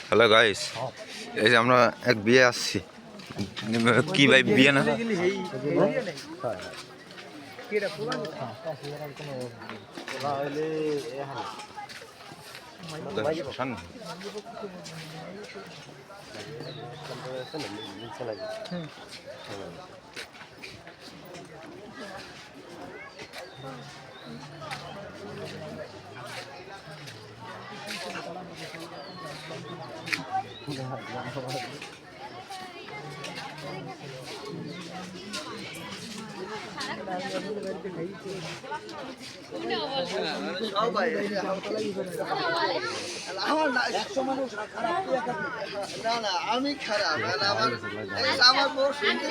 Hello guys, এই যে আমরা এক বিয়ে আসছি। কি ভাই বিয়ে না? আমি খারাপ আমার বউ শুনতে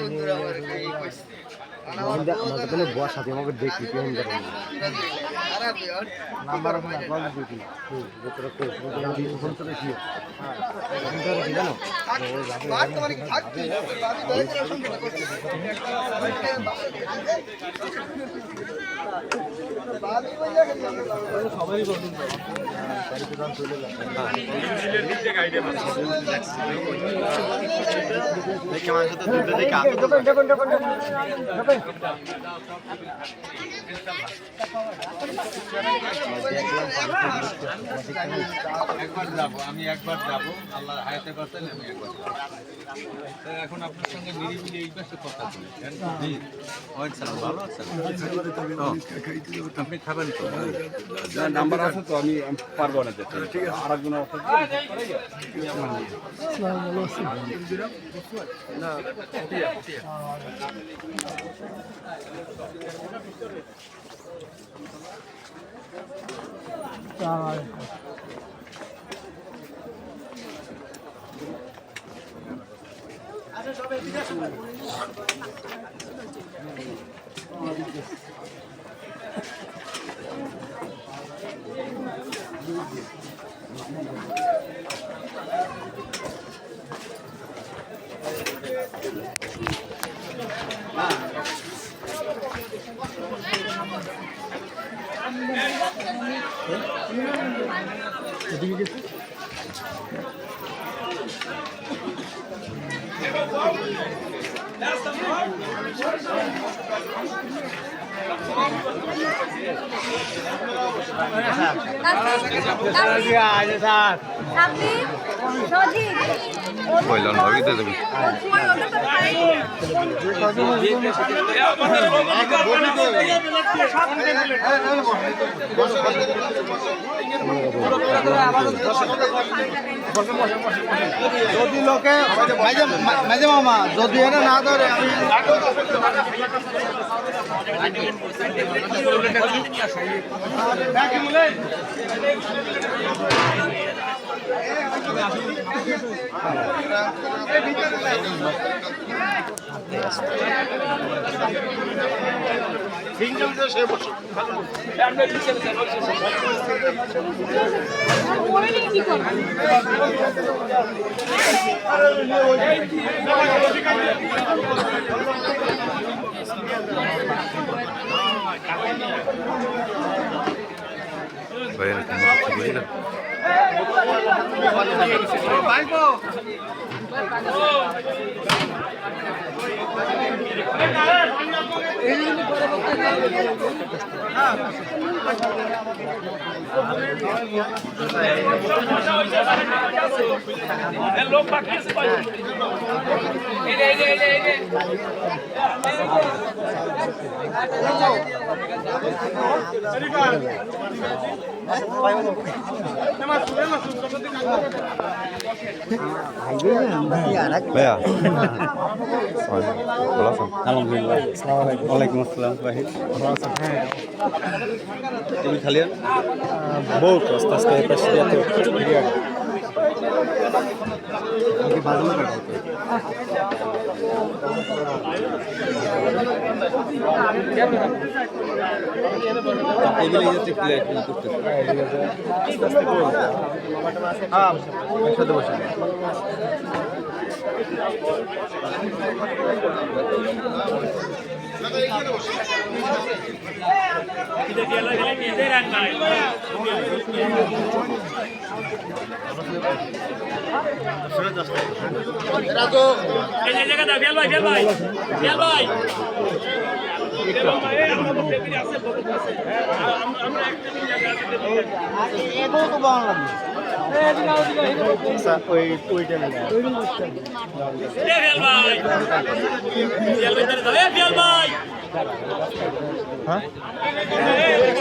বন্ধুরা আমার বন্ধুরা আমার বসা দিয়ে আমাকে দেখি কেমন করেন সবাই একবার যাবো, আমি একবার যাবো, আল্লাহ হায়াতে করতেন আমি একবার যাবো। এখন আপনার সঙ্গে নিরিবিলি এই পাশে কথা বলি। ভালো আছেন? আপনি খাবেন তো? নাম্বার আছে তো, আমি পারবো না যেতে। ঠিক আছে, আরেকজন কইলাম ভাবি তো তুমি যদি লোকে মাঝে মামা যদি এটা না ধরে আমি লোক বাকি আছে ভাইয়া আলহামদুলিল্লাহ। ওয়ালাইকুম আসসালাম ভাই। তুমি খালি বহুত আস্তে আস্তে পাশে একসাথে বসে এগুলো তো বাংলা ভাই